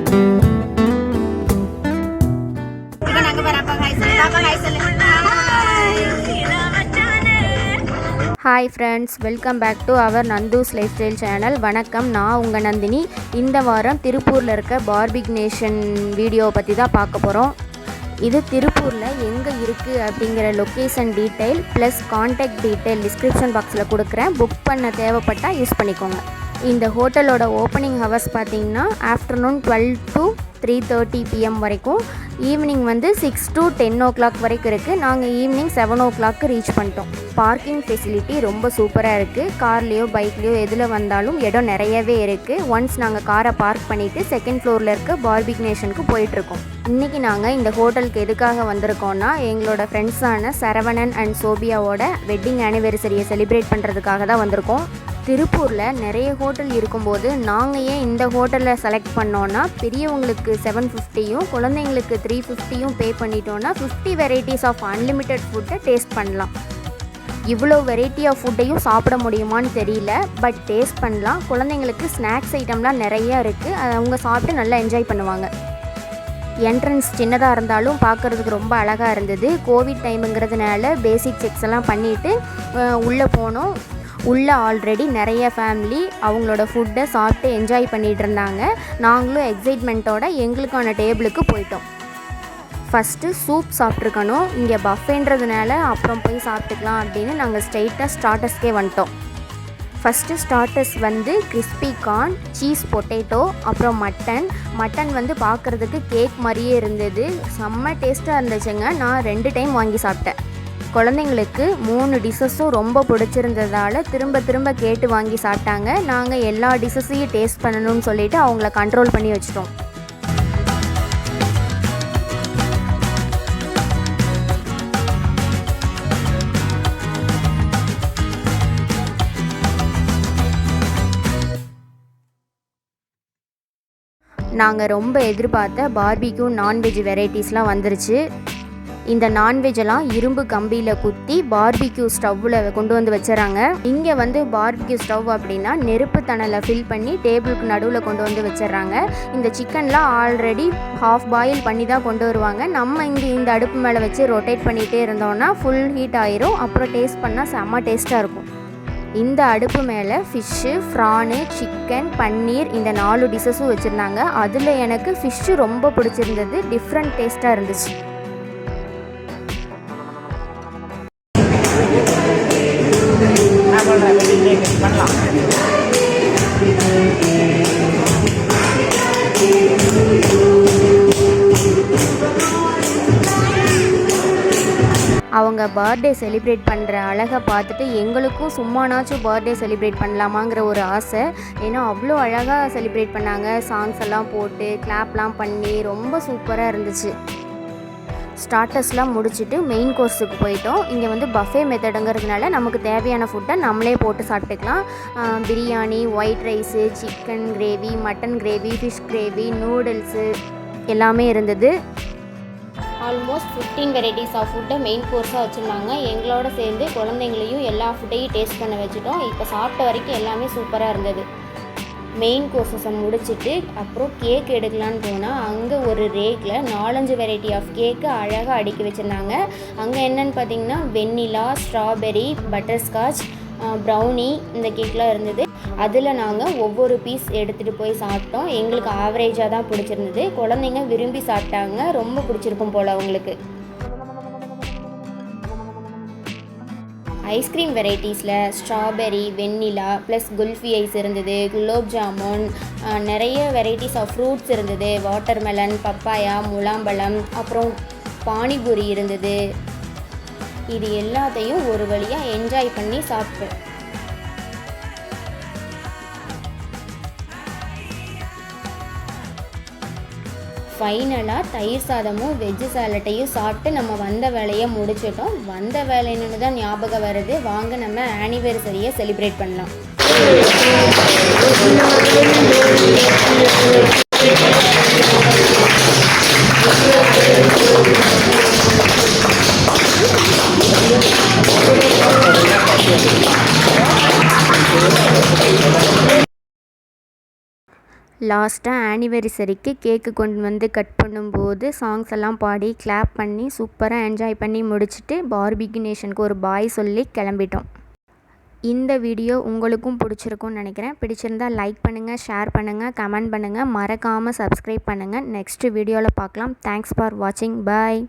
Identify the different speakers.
Speaker 1: Hi friends, welcome back to our Nandhu's lifestyle channel. வணக்கம், நான் உங்கள் நந்தினி. இந்த வாரம் திருப்பூரில் இருக்க பார்பிக் நேஷன் வீடியோவை பற்றி தான் பார்க்க போகிறோம். இது திருப்பூரில் எங்கே இருக்குது அப்படிங்கிற location detail plus contact detail description பாக்ஸில் கொடுக்குறேன். புக் பண்ண தேவைப்பட்டால் யூஸ் பண்ணிக்கோங்க. இந்த ஹோட்டலோட ஓப்பனிங் ஹவர்ஸ் பார்த்திங்கன்னா ஆஃப்டர்நூன் 12 to 3:30 PM வரைக்கும், ஈவினிங் 6 to 10 o'clock வரைக்கும் இருக்குது. நாங்கள் ஈவினிங் 7 o'clock ரீச் பண்ணிட்டோம். பார்க்கிங் ஃபெசிலிட்டி ரொம்ப சூப்பராக இருக்குது. கார்லேயோ பைக்லேயோ எதில் வந்தாலும் இடம் நிறையவே இருக்குது. ஒன்ஸ் நாங்கள் காரை பார்க் பண்ணிவிட்டு செகண்ட் ஃப்ளோரில் இருக்க பார்பிக் நேஷனுக்கு போயிட்டுருக்கோம். இன்றைக்கி நாங்கள் இந்த ஹோட்டலுக்கு எதுக்காக வந்திருக்கோன்னா, எங்களோட ஃப்ரெண்ட்ஸான சரவணன் அண்ட் சோபியாவோட வெட்டிங் ஆனிவர்சரியை செலிப்ரேட் பண்ணுறதுக்காக தான் வந்திருக்கோம். திருப்பூரில் நிறைய ஹோட்டல் இருக்கும்போது நாங்கள் ஏன் இந்த ஹோட்டலில் செலக்ட் பண்ணோன்னா, பெரியவங்களுக்கு 750யும் குழந்தைங்களுக்கு 350யும் பே பண்ணிட்டோன்னா 50 வெரைட்டிஸ் ஆஃப் அன்லிமிட்டெட் ஃபுட்டை டேஸ்ட் பண்ணலாம். இவ்வளோ வெரைட்டி ஆஃப் ஃபுட்டையும் சாப்பிட முடியுமான்னு தெரியல, பட் டேஸ்ட் பண்ணலாம். குழந்தைங்களுக்கு ஸ்நாக்ஸ் ஐட்டம்லாம் நிறையா இருக்குது. அவங்க சாப்பிட்டு நல்லா என்ஜாய் பண்ணுவாங்க. என்ட்ரன்ஸ் சின்னதாக இருந்தாலும் பார்க்குறதுக்கு ரொம்ப அழகாக இருந்தது. கோவிட் டைமுங்கிறதுனால பேசிக் செக்ஸ் எல்லாம் பண்ணிவிட்டு உள்ளே போனோம். உள்ளே ஆல்ரெடி நிறைய ஃபேமிலி அவங்களோட ஃபுட்டை சாப்பிட்டு என்ஜாய் பண்ணிகிட்டு இருந்தாங்க. நாங்களும் எக்ஸைட்மெண்ட்டோட எங்களுக்கான டேபிளுக்கு போயிட்டோம். ஃபஸ்ட்டு சூப் சாப்பிட்ருக்கணும். இங்கே பஃபேன்றதுனால அப்புறம் போய் சாப்பிட்டுக்கலாம் அப்படின்னு நாங்கள் ஸ்ட்ரெயிட்டாக ஸ்டார்டர்ஸ்க்கே வந்துட்டோம். First starters crispy corn, cheese potato, அப்புறம் மட்டன் பார்க்குறதுக்கு கேக் மாதிரியே இருந்தது. செம்ம டேஸ்ட்டாக இருந்துச்சுங்க. நான் 2 டைம் வாங்கி சாப்பிட்டேன். குழந்தைங்களுக்கு 3 டிஷ்ஷஸும் ரொம்ப பிடிச்சிருந்ததால் திரும்ப திரும்ப கேட்டு வாங்கி சாப்பிட்டாங்க. நாங்கள் எல்லா டிஷ்ஷஸையும் டேஸ்ட் பண்ணணும்னு சொல்லிவிட்டு அவங்கள கண்ட்ரோல் பண்ணி வச்சிட்டோம். நாங்கள் ரொம்ப எதிர்பார்த்த பார்பிக்யூ நான்வெஜ் வெரைட்டிஸ்லாம் வந்துருச்சு. இந்த நான்வெஜ்ஜெல்லாம் இரும்பு கம்பியில் குத்தி பார்பிக்யூ ஸ்டவ்வில் கொண்டு வச்சிடறாங்க. இங்கே பார்பிக்யூ ஸ்டவ் அப்படின்னா நெருப்பு தணலை ஃபில் பண்ணி டேபிளுக்கு நடுவில் கொண்டு வச்சிடறாங்க. இந்த சிக்கன்லாம் ஆல்ரெடி ஹாஃப் பாயில் பண்ணி தான் கொண்டு வருவாங்க. நம்ம இங்கே இந்த அடுப்பு மேலே வச்சு ரொட்டேட் பண்ணிகிட்டே இருந்தோன்னா ஃபுல் ஹீட் ஆயிரும். அப்புறம் டேஸ்ட் பண்ணால் செம்ம டேஸ்ட்டாக இருக்கும். இந்த அடுப்பு மேலே ஃபிஷ்ஷு, ஃப்ரானு, சிக்கன், பன்னீர் இந்த 4 டிஷ்ஷஸும் வச்சுருந்தாங்க. அதில் எனக்கு ஃபிஷ்ஷு ரொம்ப பிடிச்சிருந்தது. டிஃப்ரெண்ட் டேஸ்ட்டாக இருந்துச்சு. அவங்க பர்த்டே செலிப்ரேட் பண்ணுற அழகை பார்த்துட்டு எங்களுக்கும் சும்மானாச்சும் பர்த்டே செலிப்ரேட் பண்ணலாமாங்கிற ஒரு ஆசை. ஏன்னா அவ்வளோ அழகாக செலிப்ரேட் பண்ணாங்க. சாங்ஸ் எல்லாம் போட்டு கிளாப்லாம் பண்ணி ரொம்ப சூப்பராக இருந்துச்சு. ஸ்டார்டர்ஸ்லாம் முடிச்சுட்டு மெயின் கோர்ஸுக்கு போயிட்டோம். இங்கே பஃபே மெத்தடுங்கிறதுனால நமக்கு தேவையான ஃபுட்டை நம்மளே போட்டு சாப்பிட்டுக்கலாம். Biryani, white rice, chicken gravy, mutton gravy, fish gravy, noodles எல்லாமே இருந்தது. ஆல்மோஸ்ட் 15 வெரைட்டிஸ் ஆஃப் ஃபுட்டை மெயின் கோர்ஸாக வச்சுருந்தாங்க. எங்களோட சேர்ந்து குழந்தைங்களையும் எல்லா ஃபுட்டையும் டேஸ்ட் பண்ண வச்சுட்டோம். இப்போ சாப்பிட்ட வரைக்கும் எல்லாமே சூப்பராக இருந்தது. மெயின் கோர்ஸஸை முடிச்சுட்டு அப்புறம் கேக் எடுக்கலான்னு போனால் அங்கே ஒரு ரேக்கில் 4-5 வெரைட்டி ஆஃப் கேக்கு அழகாக அடுக்கி வச்சுருந்தாங்க. அங்கே என்னென்னு பார்த்தீங்கன்னா வெண்ணிலா, ஸ்ட்ராபெரி, பட்டர்ஸ்காட்ச், ப்ரௌனி இந்த கேக்லாம் இருந்தது. அதில் நாங்கள் ஒவ்வொரு பீஸ் எடுத்துகிட்டு போய் சாப்பிட்டோம். எங்களுக்கு ஆவரேஜாக தான் பிடிச்சிருந்தது. குழந்தைங்க விரும்பி சாப்பிட்டாங்க. ரொம்ப பிடிச்சிருக்கும் போல் அவங்களுக்கு. ஐஸ்கிரீம் வெரைட்டிஸில் ஸ்ட்ராபெரி, வெண்ணிலா ப்ளஸ் குல்ஃபி ஐஸ் இருந்தது, குலோப் ஜாமுன், நிறைய வெரைட்டிஸ் ஆஃப் ஃப்ரூட்ஸ் இருந்தது. வாட்டர்மெலன், பப்பாயா, முலாம்பழம், அப்புறம் பானிபூரி இருந்தது. இது எல்லாத்தையும் ஒரு வழியாக என்ஜாய் பண்ணி சாப்பிட்டோம். ஃபைனலாக தயிர் சாதமும் வெஜ்ஜு சாலட்டையும் சாப்பிட்டு நம்ம வந்த வேலையை முடிச்சிட்டோம். வந்த வேலைன்னு தான் ஞாபகம் வருது. வாங்க நம்ம ஆனிவர்சரியை செலிப்ரேட் பண்ணலாம். லாஸ்ட்டாக ஆனிவர்சரிக்கு கேக்கு கொண்டு வந்து கட் பண்ணும்போது சாங்ஸ் எல்லாம் பாடி கிளாப் பண்ணி சூப்பராக என்ஜாய் பண்ணி முடிச்சுட்டு பார்பிக்யூ நேஷனுக்கு ஒரு பாய் சொல்லி கிளம்பிட்டோம். இந்த வீடியோ உங்களுக்கும் பிடிச்சிருக்கும்னு நினைக்கிறேன். பிடிச்சிருந்தால் லைக் பண்ணுங்கள், ஷேர் பண்ணுங்கள், கமெண்ட் பண்ணுங்கள், மறக்காமல் சப்ஸ்கிரைப் பண்ணுங்கள். நெக்ஸ்ட் வீடியோவில் பார்க்கலாம். தேங்க்ஸ் ஃபார் வாட்சிங். பாய்.